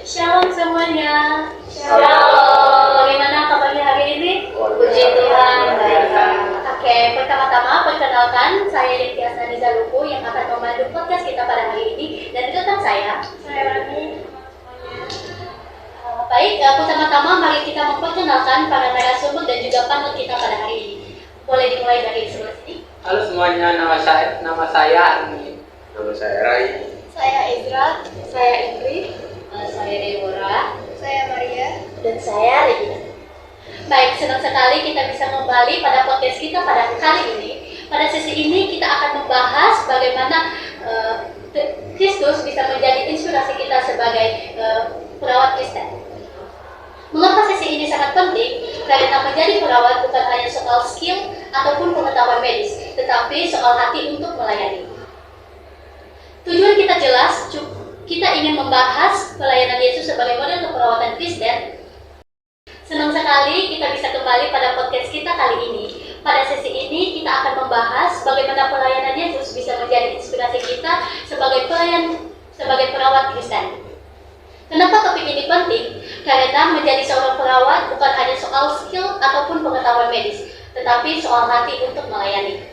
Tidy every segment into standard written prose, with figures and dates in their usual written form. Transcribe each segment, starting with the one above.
Shalom semuanya. Shalom. Bagaimana kabarnya hari ini? Puji Tuhan, baik. Oke, pertama-tama perkenalkan, saya Linti Asnani Zaluku yang akan memandu podcast kita pada hari ini. Dan di belakang saya Rani. Baik, pertama-tama mari kita memperkenalkan para narasumber dan juga panel kita pada hari ini. Boleh dimulai dari sebelah sini. Halo semuanya, nama saya Armin. Nama saya Rai. Saya Ezra. Saya Ingrid. Saya Deborah. Saya Maria. Dan saya Regina. Baik, senang sekali kita bisa kembali pada podcast kita pada kali ini. Pada sesi ini kita akan membahas bagaimana Kristus bisa menjadi inspirasi kita sebagai perawat Kristen. Mengapa sesi ini sangat penting? Karena menjadi perawat bukan hanya soal skill ataupun pengetahuan medis, tetapi soal hati untuk melayani. Tujuan kita jelas, kita ingin membahas pelayanan Yesus sebagai model keperawatan Kristen. Senang sekali kita bisa kembali pada podcast kita kali ini. Pada sesi ini kita akan membahas bagaimana pelayanan Yesus bisa menjadi inspirasi kita sebagai perawat Kristen. Kenapa topik ini penting? Karena menjadi seorang perawat bukan hanya soal skill ataupun pengetahuan medis, tetapi soal hati untuk melayani.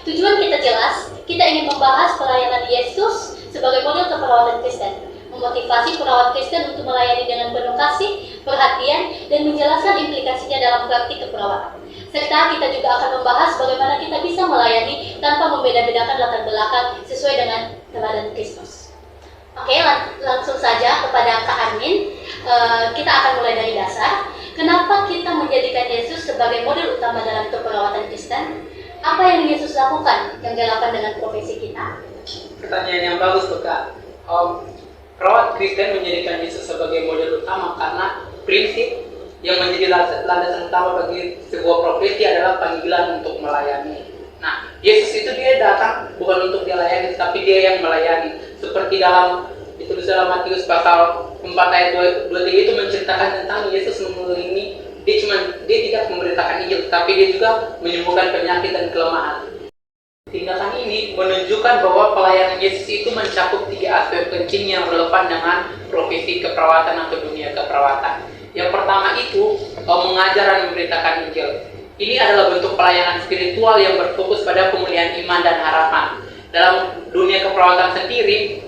Tujuan kita jelas, kita ingin membahas pelayanan Yesus sebagai model keperawatan Kristen, memotivasi perawat Kristen untuk melayani dengan penuh kasih, perhatian, dan menjelaskan implikasinya dalam praktik keperawatan. Serta kita juga akan membahas bagaimana kita bisa melayani tanpa membeda-bedakan latar belakang sesuai dengan teladan Kristus. Oke, langsung saja kepada Kak Armin. Kita akan mulai dari dasar. Kenapa kita menjadikan Yesus sebagai model utama dalam keperawatan Kristen? Apa yang Yesus lakukan yang dilakukan dengan profesi kita? Pertanyaan yang bagus tuh Kak. Perawat Kristen menjadikan Yesus sebagai model utama karena prinsip yang menjadi landasan utama bagi sebuah profesi adalah panggilan untuk melayani. Nah, Yesus itu dia datang bukan untuk dilayani, tapi dia yang melayani. Seperti ditulis dalam Matius pasal 4 ayat 23 itu menceritakan tentang Yesus mengelimi. Dia tidak memberitakan Injil, tapi dia juga menyembuhkan penyakit dan kelemahan. Tindakan ini menunjukkan bahwa pelayanan Yesus itu mencakup 3 aspek penting yang relevan dengan profesi keperawatan atau dunia keperawatan. Yang pertama itu mengajar dan memberitakan Injil. Ini adalah bentuk pelayanan spiritual yang berfokus pada pemulihan iman dan harapan. Dalam dunia keperawatan sendiri,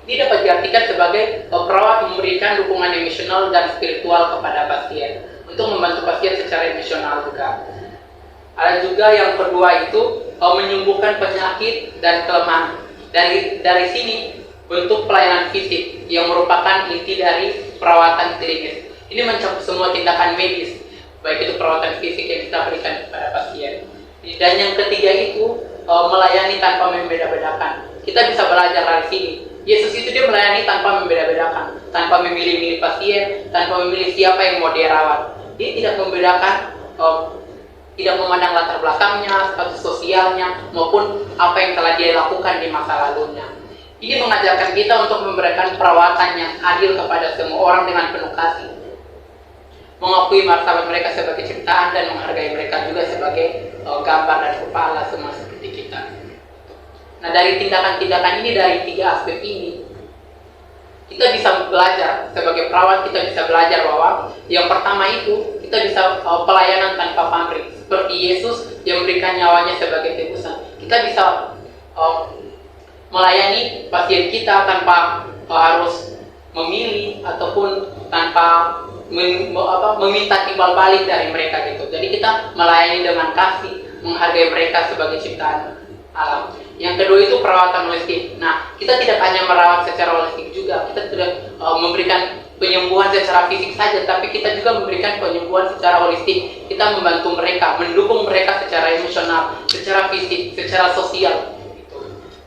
ini dapat diartikan sebagai perawat memberikan dukungan emosional dan spiritual kepada pasien untuk membantu pasien secara emosional juga. Ada juga yang kedua itu menyembuhkan penyakit dan kelemahan. Dari sini bentuk pelayanan fisik yang merupakan inti dari perawatan klinis. Ini mencakup semua tindakan medis, baik itu perawatan fisik yang kita berikan kepada pasien. Dan yang ketiga itu melayani tanpa membeda-bedakan. Kita bisa belajar dari sini. Yesus itu dia melayani tanpa membeda-bedakan, tanpa memilih-milih pasien, tanpa memilih siapa yang mau dia rawat. Dia tidak membedakan, tidak memandang latar belakangnya, status sosialnya, maupun apa yang telah dia lakukan di masa lalunya. Ini mengajarkan kita untuk memberikan perawatan yang adil kepada semua orang dengan penuh kasih, mengakui martabat mereka sebagai ciptaan dan menghargai mereka juga sebagai gambar dan kepala semua seperti kita. Nah, dari tindakan-tindakan ini, dari 3 aspek ini, kita bisa belajar sebagai perawat. Kita bisa belajar bahwa yang pertama itu kita bisa pelayanan tanpa pamrih, seperti Yesus yang memberikan nyawanya sebagai tebusan. Kita bisa melayani pasien kita tanpa harus memilih ataupun tanpa meminta timbal balik dari mereka gitu. Jadi kita melayani dengan kasih, menghargai mereka sebagai ciptaan alam. Yang kedua itu perawatan holistik. Nah, kita tidak hanya merawat secara holistik juga, kita tidak memberikan penyembuhan secara fisik saja, tapi kita juga memberikan penyembuhan secara holistik. Kita membantu mereka, mendukung mereka secara emosional, secara fisik, secara sosial. Gitu.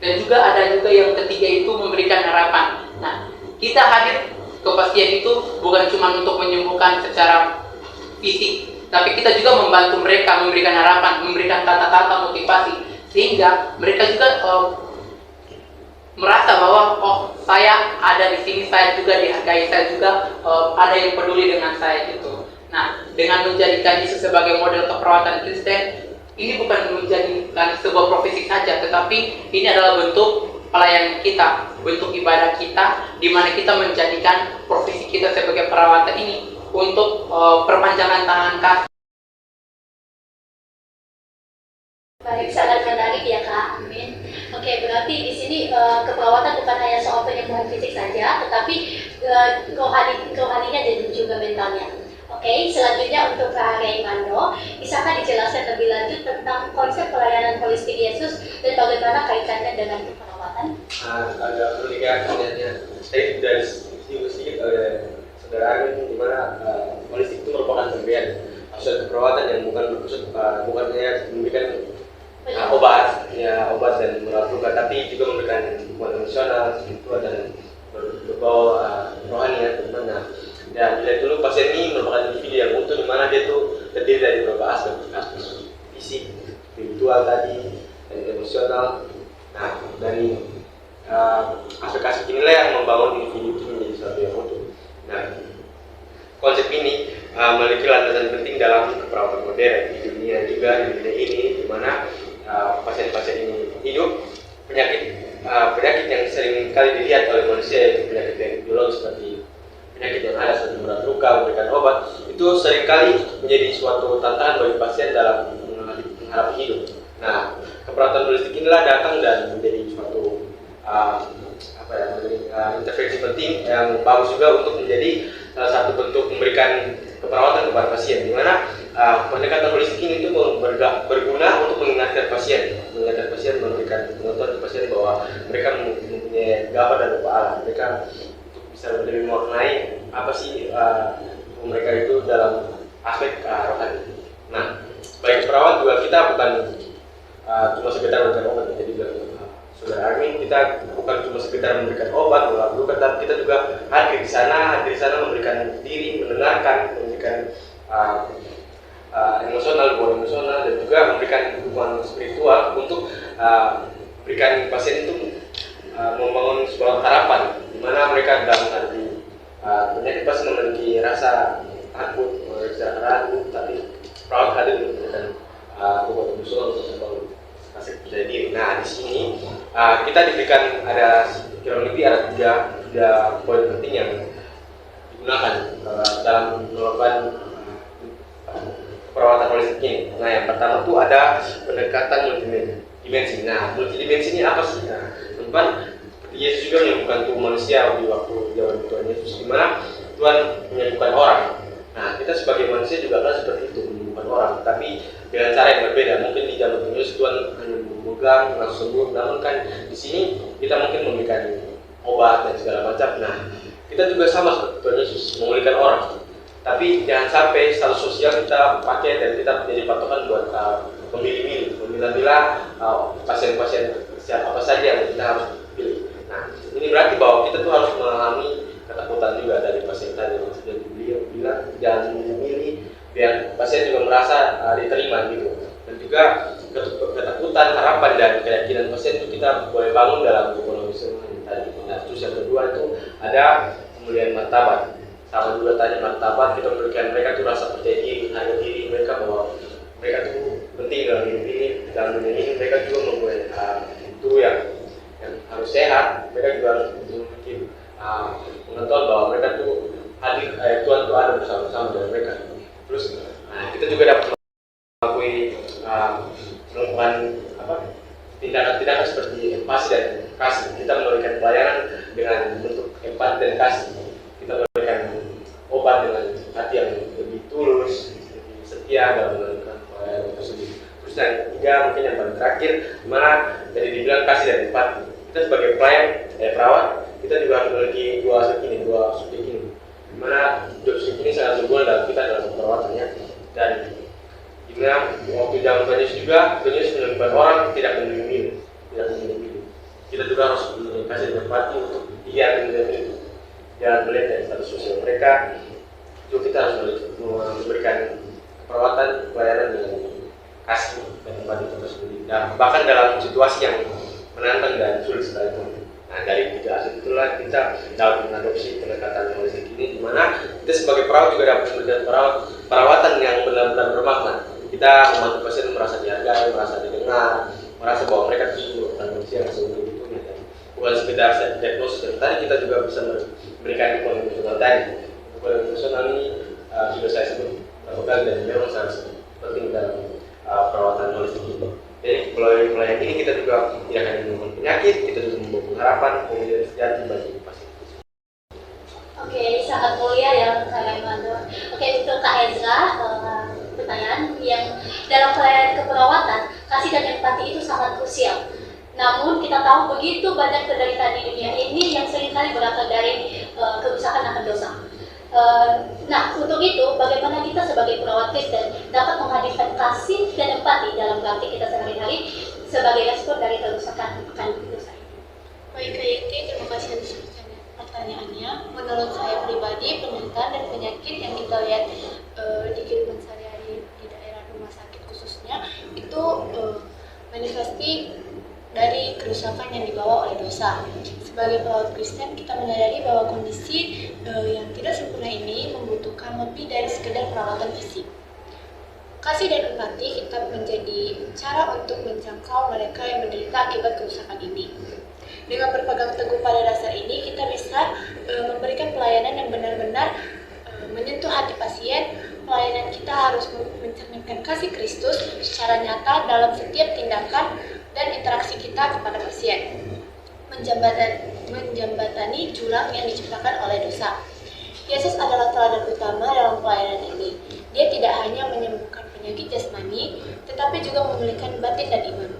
Dan juga ada juga yang ketiga itu memberikan harapan. Nah, kita hadir ke pasien itu bukan cuma untuk menyembuhkan secara fisik, tapi kita juga membantu mereka, memberikan harapan, memberikan kata-kata motivasi, sehingga mereka juga merasa bahwa saya ada di sini, saya juga dihargai, saya juga ada yang peduli dengan saya gitu. Nah, dengan menjadikan Yesus sebagai model keperawatan Kristen, ini bukan menjadikan sebuah profesi saja, tetapi ini adalah bentuk pelayanan kita, bentuk ibadah kita, di mana kita menjadikan profesi kita sebagai perawat ini untuk perpanjangan tangan kaki. Baik, sangat menarik ya Kak. Amin. Oke, berarti di sini keperawatan bukan hanya soal penyembuhan fisik saja, tetapi rohaninya dan juga mentalnya. Oke, selanjutnya untuk Kak Raymando, bisakah dijelaskan lebih lanjut tentang konsep pelayanan holistik Yesus dan bagaimana kaitannya dengan keperawatan? Agak menikah sebenarnya. Saya sudah disinggung sedikit oleh saudara Armin, di mana holistik itu merupakan pemberian aspek keperawatan yang bukan bermaksud bukan hanya memberikan obat dan merawat luka, tapi juga memberikan dukungan emosional, spiritual dan berbau rohani ya teman-teman. Nah, dan dari dulu pasien ini merupakan individu yang utuh, di mana dia tuh terdiri dari beberapa aspek fisik, spiritual tadi, dan emosional. Nah, dari aspek-aspek inilah yang membangun individu itu menjadi sesuatu yang utuh. Nah, konsep ini memiliki landasan penting dalam keperawatan modern di dunia ini, di mana pasien-pasien ini hidup penyakit yang sering kali dilihat oleh manusia, yaitu penyakit yang biologis seperti penyakit yang ada seperti berat luka, memberikan obat, itu seringkali menjadi suatu tantangan bagi pasien dalam menghadapi hidup. Nah, keperawatan holistik inilah datang dan menjadi suatu intervensi penting yang bagus juga untuk menjadi salah satu bentuk memberikan keperawatan kepada pasien, di mana pendekatan holistik ini itu berguna untuk mengingatkan pasien, memberikan pengetahuan ke pasien bahwa mereka mempunyai gambar dan rupa Allah, mereka bisa lebih mengenai apa sih mereka itu dalam aspek rohani. Nah, sebagai perawat juga kita bukan cuma sekedar memberikan obat, jadi saudara Armin, kita bukan cuma sekedar memberikan obat, meluka, tapi kita juga hadir di sana memberikan diri, mendengarkan, memberikan dukungan emosional, dan juga memberikan dukungan spiritual untuk berikan pasien itu membangun sebuah harapan, di mana mereka dalam menghadapi penyakit pasti memiliki rasa takut, ragu, tapi perawat hadir untuk memberikan dukungan emosional untuk membangun rasa percaya diri. Nah, di sini kita diberikan ada kurang lebih ada tiga poin penting yang digunakan dalam melakukan perawatan holistik ini. Nah, yang pertama itu ada pendekatan multidimensi. Nah, multidimensi ini apa sih? Nah, teman-teman, Yesus juga menyembuhkan tubuh manusia di waktu zaman Tuhan Yesus, di mana Tuhan menyembuhkan orang. Nah, kita sebagai manusia juga kan seperti itu, menyembuhkan orang, tapi dengan cara yang berbeda. Mungkin di zaman Tuhan Yesus Tuhan hanya memegang, langsung sembuh, namun kan di sini kita mungkin memberikan obat dan segala macam. Nah, kita juga sama seperti Tuhan Yesus memulihkan orang. Tapi jangan sampai status sosial kita pakai dan kita menjadi patokan buat memilah-milah pasien-pasien siapa saja yang kita harus pilih. Nah, ini berarti bahwa kita tuh harus mengalami ketakutan juga dari pasien tadi yang sudah bilang jangan memilih biar pasien juga merasa diterima gitu. Dan juga ketakutan, harapan dan keyakinan pasien itu kita boleh bangun dalam ekonomi tadi. Nah, terus yang kedua itu ada kemuliaan martabat. Sama juga tadi martabat, kita memberikan mereka tuh rasa percaya diri, harga diri mereka bahwa mereka tuh penting dalam hidup ini, dalam dunia ini. Mereka juga mempunyai itu yang harus sehat. Mereka juga harus memiliki pengetahuan bahwa mereka tuh hadir, Tuhan tuh ada bersama-sama dengan mereka. Terus kita juga dapat melakukan tindakan-tindakan seperti empati dan kasih. Kita memberikan pelayanan dengan bentuk empati dan kasih. Kita memberikan obat dengan hati yang lebih tulus, lebih setia dalam melakukan pelayanan tersebut. Terus yang ketiga mungkin yang paling terakhir, dimana tadi dibilang kasih dan empati. Kita sebagai perawat, kita juga harus memiliki dua aspek ini. Dimana dua aspek ini sangat berguna dalam kita dalam perawatannya. Dan dimana waktu zaman Tuhan Yesus juga, Tuhan Yesus menyembuhkan orang tidak memilih. Kita juga harus kasih dan empati untuk dilihat itu. Jangan melihat dari status sosial mereka. Itu kita harus memberikan perawatan, pelayanan dengan kasih dan empati tersebut. Dan bahkan dalam situasi yang menantang dan sulit sekalipun. Nah, dari tiga aspek itulah kita dapat mengadopsi pendekatan holistik ini, di mana kita sebagai perawat juga dapat memberikan perawatan yang benar-benar bermakna. Kita membantu pasien merasa dihargai, merasa didengar, merasa bahwa mereka itu manusia yang seutuhnya. bukan sekedar diagnosis yang tadi, kita juga bisa memberikan dukungan emosional tadi. Dukungan emosional ini sudah saya sebut beberapa kali dan memang sangat penting dalam perawatan holistik ini. Jadi melalui pelayanan ini kita juga tidak hanya menemukan penyakit, kita juga membawa harapan kemudian sejati bagi pasien. Oke, sangat mulia ya Kak Raimando. Oke, untuk Kak Ezra, pertanyaan yang dalam pelayanan keperawatan, kasih dan empati itu sangat krusial. Namun kita tahu begitu banyak penderitaan di dunia ini yang seringkali berasal dari kerusakan akan dosa. Nah, untuk itu bagaimana kita sebagai perawat Kristen dapat menghadirkan kasih dan empati dalam praktik kita sehari-hari sebagai respon dari kerusakan akan dosa. Baik Kak Yeti, terima kasih atas pertanyaannya. Menurut saya pribadi, penderitaan dan penyakit yang kita lihat di kehidupan sehari-hari di daerah rumah sakit khususnya itu manifestasi dari kerusakan yang dibawa oleh dosa. Sebagai perawat Kristen, kita menyadari bahwa kondisi yang tidak sempurna ini membutuhkan lebih dari sekedar perawatan fisik. Kasih dan empati kita menjadi cara untuk menjangkau mereka yang menderita akibat kerusakan ini. Dengan berpegang teguh pada dasar ini, kita bisa memberikan pelayanan yang benar-benar menyentuh hati pasien. Pelayanan kita harus mencerminkan kasih Kristus secara nyata dalam setiap tindakan dan interaksi kita kepada pasien, menjembatani jurang yang diciptakan oleh dosa. Yesus adalah teladan utama dalam pelayanan ini. Dia tidak hanya menyembuhkan penyakit jasmani, tetapi juga memulihkan batin dan iman.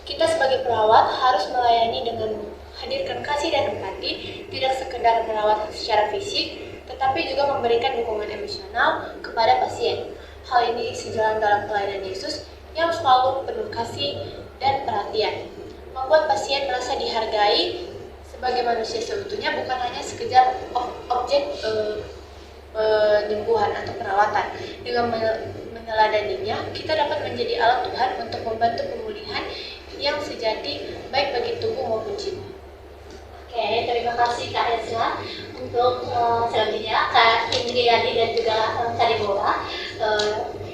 Kita sebagai perawat harus melayani dengan menghadirkan kasih dan empati, tidak sekedar merawat secara fisik, tetapi juga memberikan dukungan emosional kepada pasien. Hal ini sejalan dalam pelayanan Yesus yang selalu penuh kasih dan perhatian, membuat pasien merasa dihargai sebagai manusia seutuhnya, bukan hanya sekedar objek penyembuhan atau perawatan. Dengan meneladaninya, kita dapat menjadi alat Tuhan untuk membantu pemulihan yang sejati baik bagi tubuh maupun jiwa. Oke, terima kasih Kak Ezra. Untuk selanjutnya Kak Indriani dan juga Kak Deborah.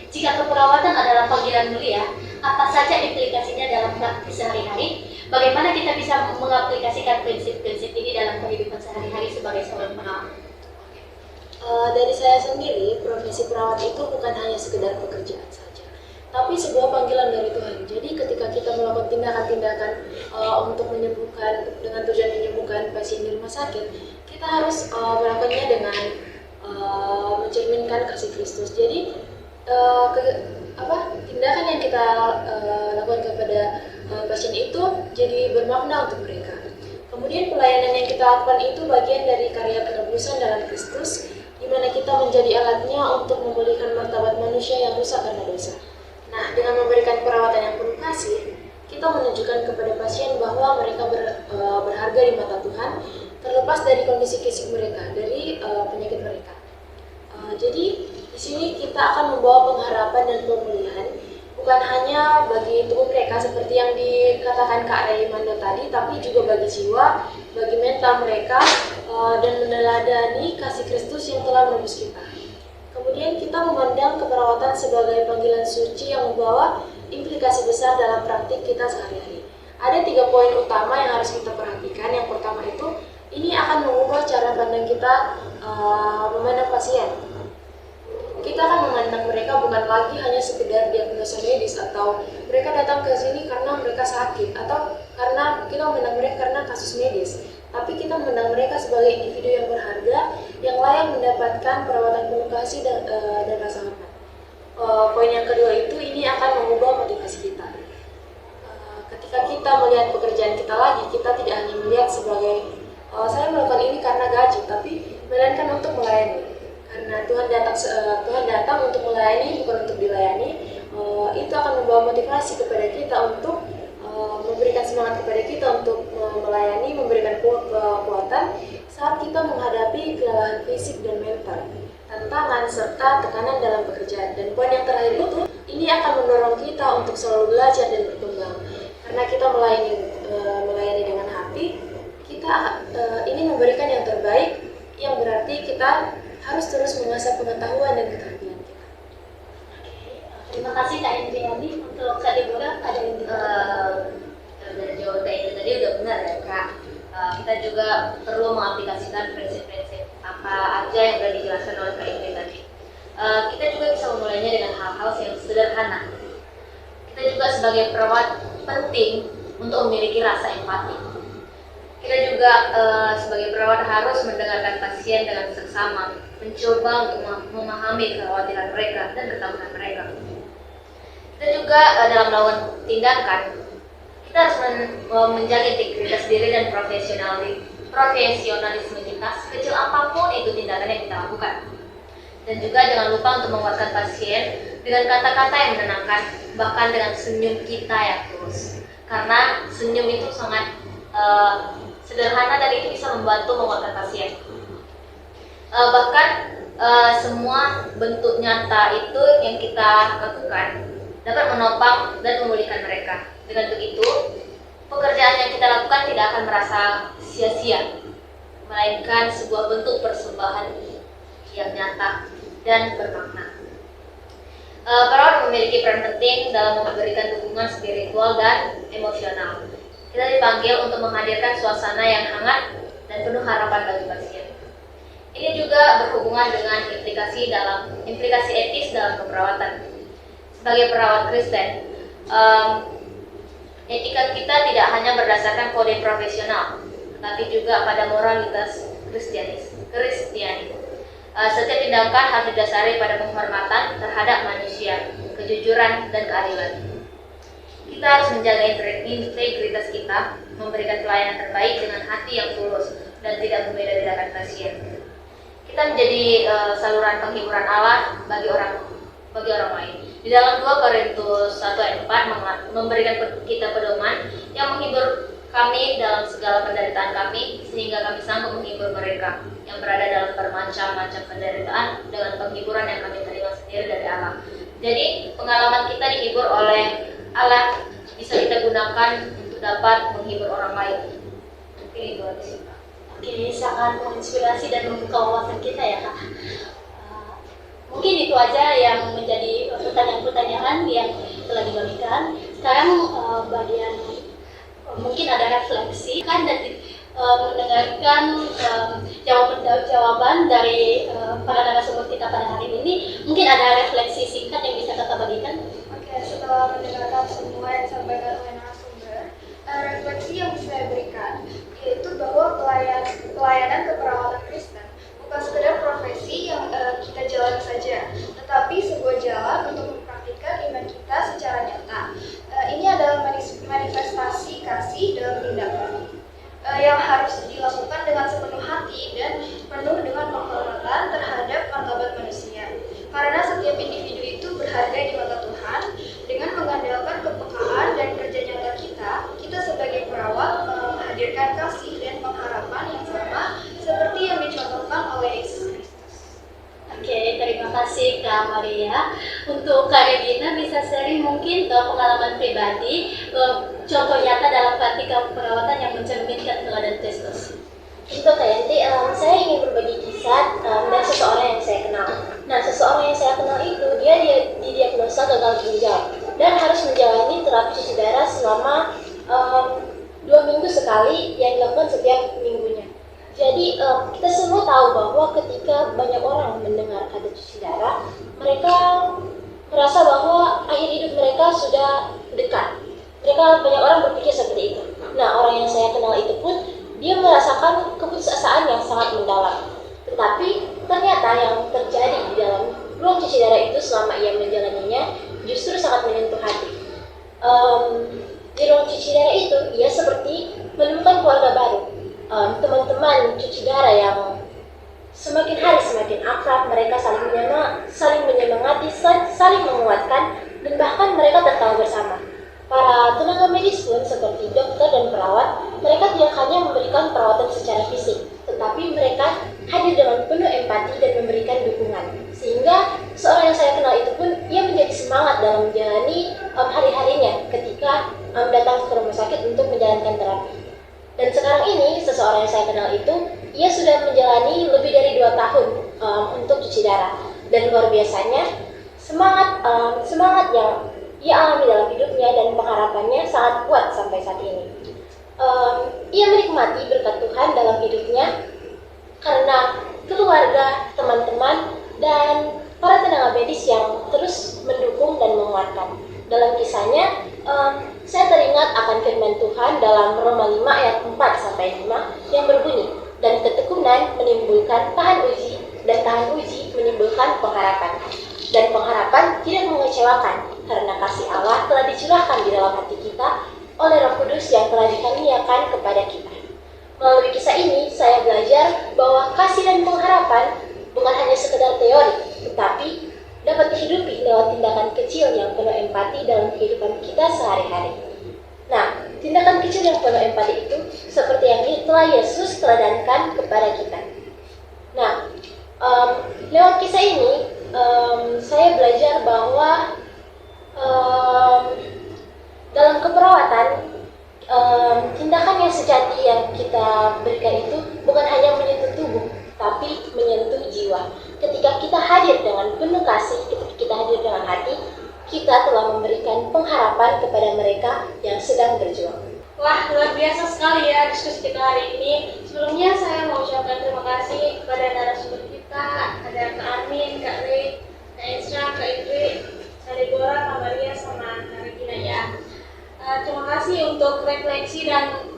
Jika keperawatan adalah panggilan mulia, apa saja implikasinya dalam praktik sehari-hari? Bagaimana kita bisa mengaplikasikan prinsip-prinsip ini dalam kehidupan sehari-hari sebagai seorang perawat? Dari saya sendiri, profesi perawat itu bukan hanya sekedar pekerjaan saja, tapi sebuah panggilan dari Tuhan. Jadi ketika kita melakukan tindakan-tindakan untuk menyembuhkan, dengan tujuan menyembuhkan pasien di rumah sakit, kita harus melakukannya dengan mencerminkan kasih Kristus. Jadi tindakan yang kita lakukan kepada pasien itu jadi bermakna untuk mereka. Kemudian pelayanan yang kita lakukan itu bagian dari karya penebusan dalam Kristus, di mana kita menjadi alatnya untuk memulihkan martabat manusia yang rusak karena dosa. Nah, dengan memberikan perawatan yang penuh kasih, kita menunjukkan kepada pasien bahwa mereka berharga di mata Tuhan, terlepas dari kondisi fisik mereka, dari penyakit mereka. Jadi di sini kita akan membawa pengharapan dan pemulihan, bukan hanya bagi tubuh mereka seperti yang dikatakan Kak Raimando tadi, tapi juga bagi jiwa, bagi mental mereka, dan meneladani kasih Kristus yang telah menebus kita. Kemudian kita memandang keperawatan sebagai panggilan suci yang membawa implikasi besar dalam praktik kita sehari-hari. Ada 3 poin utama yang harus kita perhatikan. Yang pertama itu, ini akan mengubah cara pandang kita memandang pasien. Kita akan memandang mereka bukan lagi hanya sekedar diagnosa medis, atau mereka datang ke sini karena mereka sakit, atau karena kita memandang mereka karena kasus medis. Tapi kita memandang mereka sebagai individu yang berharga, yang layak mendapatkan perawatan penuh kasih dan rasa hormat. Poin yang kedua itu, ini akan mengubah motivasi kita. Ketika kita melihat pekerjaan kita lagi, kita tidak hanya melihat sebagai saya melakukan ini karena gaji, tapi melainkan untuk melayani. Karena Tuhan datang untuk melayani, bukan untuk dilayani. Itu akan membawa motivasi kepada kita untuk memberikan semangat kepada kita untuk melayani, memberikan kekuatan saat kita menghadapi kelelahan fisik dan mental, tantangan serta tekanan dalam pekerjaan. Dan poin yang terakhir itu, ini akan mendorong kita untuk selalu belajar dan berkembang. Karena kita melayani dengan hati, kita ingin memberikan yang terbaik, yang berarti kita harus terus mengasah pengetahuan dan keterampilan kita. Terima kasih Kak Indriani. Untuk Kak Deborah, ada yang Dari jawaban itu tadi udah benar ya Kak. kita juga perlu mengaplikasikan prinsip-prinsip apa aja yang sudah dijelaskan oleh Kak Ingrid tadi. Kita juga bisa memulainya dengan hal-hal yang sederhana. Kita juga sebagai perawat penting untuk memiliki rasa empati. Kita juga sebagai perawat harus mendengarkan pasien dengan seksama, mencoba untuk memahami kekhawatiran mereka dan ketakutan mereka. Kita juga dalam melakukan tindakan, kita harus menjaga integritas diri dan profesionalisme kita, sekecil apapun itu tindakan yang kita lakukan. Dan juga jangan lupa untuk menguatkan pasien dengan kata-kata yang menenangkan, bahkan dengan senyum kita yang tulus. Karena senyum itu sangat sederhana dan itu bisa membantu menguatkan pasien. Bahkan semua bentuk nyata itu yang kita lakukan dapat menopang dan memulihkan mereka. Dengan begitu, pekerjaan yang kita lakukan tidak akan merasa sia-sia, melainkan sebuah bentuk persembahan yang nyata dan bermakna. Perawat memiliki peran penting dalam memberikan dukungan spiritual dan emosional. Kita dipanggil untuk menghadirkan suasana yang hangat dan penuh harapan bagi pasien. Ini juga berhubungan dengan implikasi etis dalam keperawatan. Sebagai perawat Kristen, etika kita tidak hanya berdasarkan kode profesional, tetapi juga pada moralitas Kristiani. Setiap tindakan harus didasari pada penghormatan terhadap manusia, kejujuran, dan keadilan. Kita harus menjaga integritas kita, memberikan pelayanan terbaik dengan hati yang tulus dan tidak membeda-bedakan pasien. Kita menjadi saluran penghiburan Allah bagi orang lain. Di dalam 2 Korintus 1 ayat 4 memberikan kita pedoman yang menghibur kami dalam segala penderitaan kami, sehingga kami sanggup menghibur mereka yang berada dalam bermacam-macam penderitaan dengan penghiburan yang kami terima sendiri dari Allah. Jadi pengalaman kita dihibur oleh Allah bisa kita gunakan untuk dapat menghibur orang lain. Mungkin itu aja sih, Kak. Oke, sangat menginspirasi dan membuka wawasan kita ya, Kak. Mungkin itu aja yang menjadi pertanyaan-pertanyaan yang telah dibagikan. Sekarang bagian mungkin ada refleksi kan dan mendengarkan jawaban dari para narasumber kita pada hari ini. Mungkin ada refleksi singkat yang bisa Kakak bagikan. Oke, setelah mendengarkan semua yang disampaikan oleh narasumber, refleksi yang bisa saya berikan yaitu bahwa pelayanan keperawatan Kristen bukan sekedar profesi yang kita jalani saja, tetapi sebuah jalan untuk mempraktikkan iman kita secara nyata. Ini adalah manifestasi kasih dalam tindakan yang harus dilakukan dengan sepenuh hati dan penuh dengan penghormatan terhadap martabat manusia. Karena setiap individu itu berharga di mata Tuhan. Dengan mengandalkan kepekaan dan kerja nyata kita sebagai perawat menghadirkan kasih dan pengharapan yang sama seperti yang dicontohkan oleh Yesus Kristus. Oke, terima kasih Kak Maria. Untuk Kak Regina bisa sharing mungkin pengalaman pribadi, contoh nyata dalam praktika perawatan yang mencerminkan teladan Kristus. Itu Kak Yanti, saya ingin berbagi kisah dari seseorang yang saya kenal. Nah, seseorang yang saya kenal itu dia didiagnosa gagal ginjal dan harus menjalani terapi cuci darah selama 2 minggu sekali yang dilakukan setiap minggunya. Jadi kita semua tahu bahwa ketika banyak orang mendengar kata cuci darah, mereka merasa bahwa akhir hidup mereka sudah dekat. Banyak orang berpikir seperti itu. Nah, orang yang saya kenal itu pun dia merasakan keputusasaan yang sangat mendalam. Tetapi ternyata yang terjadi di dalam ruang cuci darah itu selama ia menjalaninya justru sangat menyentuh hati. Di ruang cuci darah itu ia seperti menemukan keluarga baru. Teman-teman cuci darah yang semakin hari semakin akrab, mereka saling menyemangati, saling menguatkan, dan bahkan mereka tertawa bersama. Para tenaga medis pun seperti dokter dan perawat, mereka tidak hanya memberikan perawatan secara fisik, tetapi mereka hadir dengan penuh empati dan memberikan dukungan. Sehingga seorang yang saya kenal itu pun, ia menjadi semangat dalam menjalani hari-harinya ketika datang ke rumah sakit untuk menjalankan terapi. Dan sekarang ini, seseorang yang saya kenal itu, ia sudah menjalani lebih dari 2 tahun untuk cuci darah. Dan luar biasanya, semangat yang ia alami dalam hidupnya dan pengharapannya sangat kuat sampai saat ini. Ia menikmati berkat Tuhan dalam hidupnya karena keluarga, teman-teman, dan para tenaga medis yang terus mendukung dan menguatkan. Dalam kisahnya, saya teringat akan firman Tuhan dalam Roma 5 ayat 4-5 yang berbunyi, dan ketekunan menimbulkan tahan uji, dan tahan uji menimbulkan pengharapan. Dan pengharapan tidak mengecewakan, karena kasih Allah telah dicurahkan di dalam hati kita oleh Roh Kudus yang telah dikaruniakan kepada kita. Melalui kisah ini, saya belajar bahwa kasih dan pengharapan bukan hanya sekedar teori, tetapi dapat dihidupi lewat tindakan kecil yang penuh empati dalam kehidupan kita sehari-hari. Nah, tindakan kecil yang penuh empati itu seperti yang telah Yesus teladankan kepada kita. Nah, lewat kisah ini, saya belajar bahwa dalam keperawatan, tindakan yang sejati yang kita berikan itu bukan hanya menyentuh tubuh, tapi menyentuh jiwa. Ketika kita hadir dengan penuh kasih, ketika kita hadir dengan hati, kita telah memberikan pengharapan kepada mereka yang sedang berjuang. Wah, luar biasa sekali ya diskusi kita hari ini. Sebelumnya saya mau ucapkan terima kasih kepada narasumber kita, ada Kak Armin, Kak Ray, Kak Esra, Kak Idri, Kak Deborah, Kak Maria, sama Kak Regina ya. Terima kasih untuk refleksi dan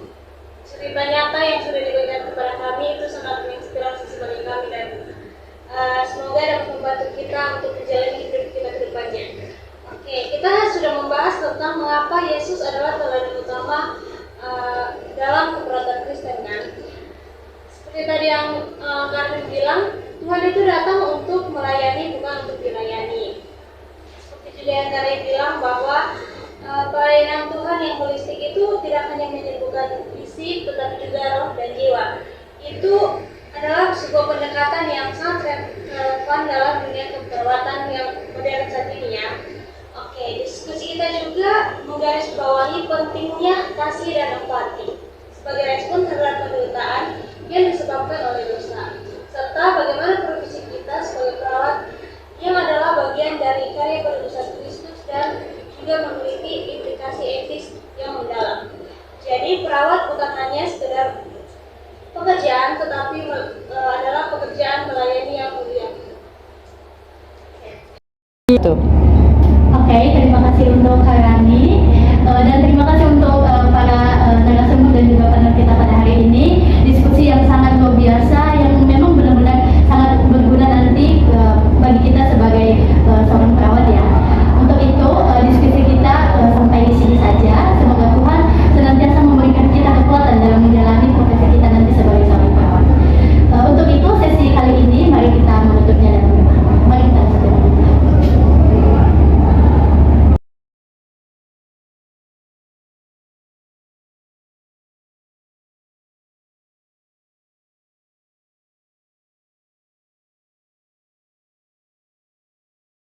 cerita nyata yang sudah diberikan kepada kami, itu sangat menginspirasi sebagai kami, dan semoga dapat membantu kita untuk menjalani hidup kita ke depannya. Oke, kita sudah membahas tentang mengapa Yesus adalah teladan utama dalam keperawatan Kristen kan. Seperti tadi yang Karvin bilang, Tuhan itu datang untuk melayani, bukan untuk dilayani. Seperti juga yang Karvin bilang bahwa pelayanan Tuhan yang holistik itu tidak hanya menyembuhkan fisik, tetapi juga roh dan jiwa. Itu adalah sebuah pendekatan yang sangat relevan dalam dunia keperawatan yang modern saat ini ya. Oke, diskusi kita juga menggarisbawahi pentingnya kasih dan empati sebagai respon terhadap penderitaan yang disebabkan oleh dosa, serta bagaimana profesi kita sebagai perawat yang adalah bagian dari karya penebusan Kristus dan juga memiliki implikasi etis yang mendalam. Jadi perawat bukan hanya sekedar pekerjaan, tetapi adalah pekerjaan melayani yang mulia. Itu.